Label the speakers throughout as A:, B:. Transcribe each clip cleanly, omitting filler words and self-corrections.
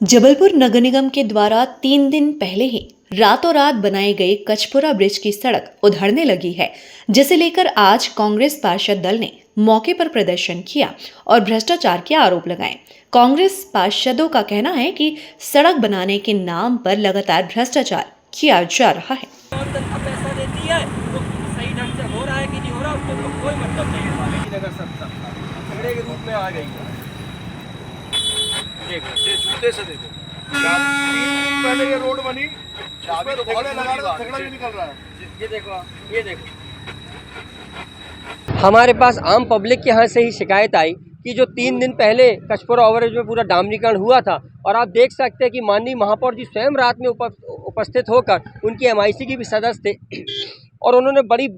A: जबलपुर नगर निगम के द्वारा 3 दिन पहले ही रातों रात बनाए गए कचपुरा ब्रिज की सड़क उधड़ने लगी है, जिसे लेकर आज कांग्रेस पार्षद दल ने मौके पर प्रदर्शन किया और भ्रष्टाचार के आरोप लगाए। कांग्रेस पार्षदों का कहना है कि सड़क बनाने के नाम पर लगातार भ्रष्टाचार किया जा रहा है।
B: और जनता पैसा देती है तो सही ढंग से हो रहा है कि नहीं हो रहा उसको तो कोई मतलब नहीं है। नगर सत्ता झगड़े के रूप में आ गई है।
C: ये जूते से देखो, 3 दिन पहले ये रोड बनी, चाबी तो बहुत झगड़ा भी निकल रहा है।
B: ये देखो, ये देखो, हमारे पास आम पब्लिक के यहाँ से ही शिकायत आई कि जो 3 दिन पहले कचपुरा ओवरब्रिज में पूरा डामरीकरण हुआ था, और आप देख सकते हैं कि माननीय महापौर जी स्वयं रात में उपस्थित होकर उनकी MIC की भी सदस्य थे, और उन्होंने बड़ी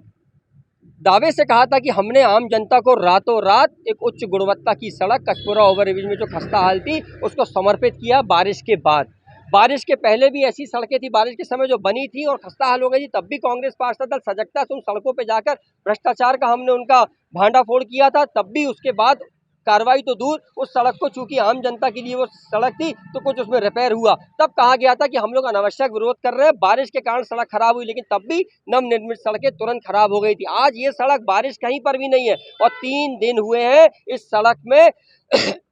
B: दावे से कहा था कि हमने आम जनता को रातों रात एक उच्च गुणवत्ता की सड़क कचपुरा ओवरब्रिज में जो खस्ता हाल थी उसको समर्पित किया। बारिश के बाद, बारिश के पहले भी ऐसी सड़कें थी, बारिश के समय जो बनी थी और खस्ता हाल हो गई थी, तब भी कांग्रेस पार्षद दल सजगता से उन सड़कों पर जाकर भ्रष्टाचार का हमने उनका भांडाफोड़ किया था। तब भी उसके बाद कार्रवाई तो दूर, उस सड़क को चूंकि आम जनता के लिए वो सड़क थी तो कुछ उसमें रिपेयर हुआ, तब कहा गया था कि हम लोग अनावश्यक विरोध कर रहे हैं, बारिश के कारण सड़क खराब हुई, लेकिन तब भी नवनिर्मित सड़कें तुरंत खराब हो गई थी। आज ये सड़क बारिश कहीं पर भी नहीं है और 3 दिन हुए हैं इस सड़क में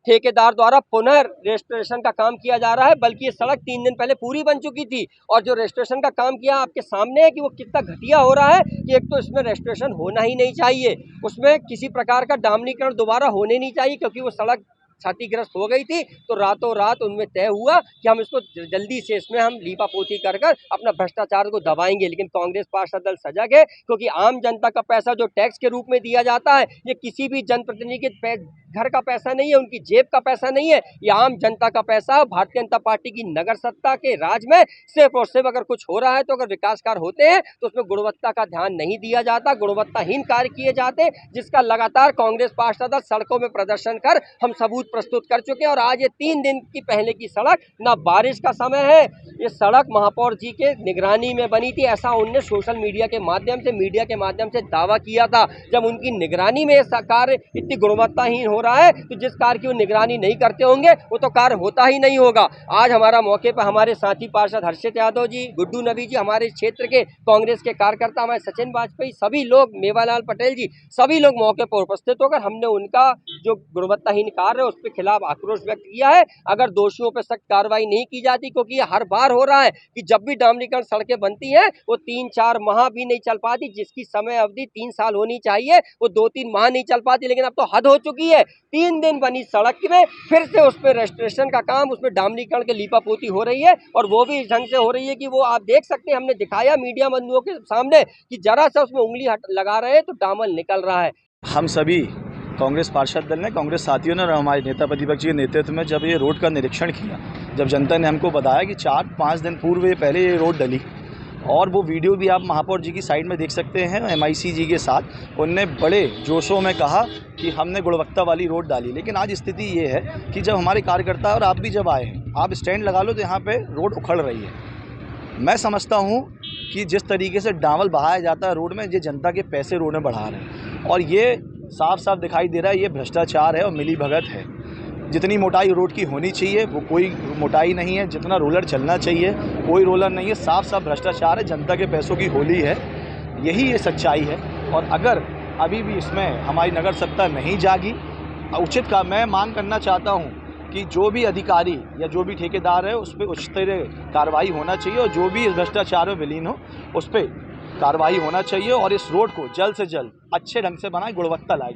B: ठेकेदार द्वारा पुनः रेस्टोरेशन का काम किया जा रहा है, बल्कि ये सड़क 3 दिन पहले पूरी बन चुकी थी। और जो रेस्टोरेशन का काम किया आपके सामने है कि वो कितना घटिया हो रहा है कि एक तो इसमें रेस्टोरेशन होना ही नहीं चाहिए, उसमें किसी प्रकार का डामरीकरण दोबारा होने नहीं चाहिए, क्योंकि वो सड़क क्षतिग्रस्त हो गई थी। तो रातों रात उनमें तय हुआ कि हम इसको जल्दी से इसमें हम लीपापोती कर कर अपना भ्रष्टाचार को दबाएंगे। लेकिन कांग्रेस पार्षद दल सजग है, क्योंकि आम जनता का पैसा जो टैक्स के रूप में दिया जाता है, ये किसी भी जनप्रतिनिधि के घर का पैसा नहीं है, उनकी जेब का पैसा नहीं है, ये आम जनता का पैसा भारतीय जनता पार्टी की नगर सत्ता के राज में सिर्फ और सिर्फ अगर कुछ हो रहा है तो अगर विकास कार्य होते हैं तो उसमें गुणवत्ता का ध्यान नहीं दिया जाता, गुणवत्ताहीन कार्य किए जाते, जिसका लगातार कांग्रेस पार्षद दल सड़कों में प्रदर्शन कर हम सबूत प्रस्तुत कर चुके हैं। और आज ये 3 दिन की पहले की सड़क, ना बारिश का समय है, ये सड़क महापौर जी के निगरानी में बनी थी, ऐसा उनने सोशल मीडिया के माध्यम से, मीडिया के माध्यम से दावा किया था। जब उनकी निगरानी में यह कार्य इतनी गुणवत्ताहीन हो रहा है तो जिस कार्य की वो निगरानी नहीं करते होंगे वो तो कार्य होता ही नहीं होगा। आज हमारा मौके पर हमारे साथी पार्षद हर्षित यादव जी, गुड्डू नबी जी, हमारे क्षेत्र के कांग्रेस के कार्यकर्ता, हमारे सचिन वाजपेयी, सभी लोग, मेवालाल पटेल जी, सभी लोग मौके पर उपस्थित होकर हमने उनका जो गुणवत्ताहीन कार्य है उसके खिलाफ आक्रोश व्यक्त किया है। अगर दोषियों पर सख्त कार्रवाई नहीं की जाती, क्योंकि ये हर बार हो रहा है कि जब भी डामरीकरण सड़कें बनती हैं वो 3-4 माह भी नहीं चल पाती, जिसकी समय अवधि 3 साल होनी चाहिए वो 2-3 माह नहीं चल पाती। लेकिन अब तो हद हो चुकी है, 3 दिन बनी सड़क में फिर से उस पर रेस्टोरेशन का काम, उसमें डामरीकरण के लीपापोती हो रही है, और वो भी इस ढंग से हो रही है कि वो आप देख सकते हैं, हमने दिखाया मीडिया बंधुओं के सामने कि जरा सा उसमें उंगली लगा रहे हैं तो डामर निकल रहा है।
C: हम सभी कांग्रेस पार्षद दल ने, कांग्रेस साथियों ने और हमारे नेता प्रतिपक्ष के नेतृत्व में जब ये रोड का निरीक्षण किया, जब जनता ने हमको बताया कि 4-5 दिन पूर्व पहले ये रोड डली, और वो वीडियो भी आप महापौर जी की साइड में देख सकते हैं MIC जी के साथ, उनने बड़े जोशों में कहा कि हमने गुणवत्ता वाली रोड डाली। लेकिन आज स्थिति ये है कि जब हमारे कार्यकर्ता और आप भी जब आए हैं, आप स्टैंड लगा लो तो यहाँ पे रोड उखड़ रही है। मैं समझता हूँ कि जिस तरीके से डामल बहाया जाता है रोड में, ये जनता के पैसे रोड में बढ़ा रहे हैं, और ये साफ साफ दिखाई दे रहा है ये भ्रष्टाचार है और मिली भगत है। जितनी मोटाई रोड की होनी चाहिए वो कोई मोटाई नहीं है, जितना रोलर चलना चाहिए कोई रोलर नहीं है, साफ साफ भ्रष्टाचार है, जनता के पैसों की होली है, यही ये सच्चाई है। और अगर अभी भी इसमें हमारी नगर सत्ता नहीं जागी, उचित का मैं मांग करना चाहता हूँ कि जो भी अधिकारी या जो भी ठेकेदार है उस पर उच्चतर कार्रवाई होना चाहिए, और जो भी इस भ्रष्टाचार में विलीन हो उस पर कार्रवाई होना चाहिए, और इस रोड को जल्द से जल्द अच्छे ढंग से बनाए, गुणवत्ता लायक।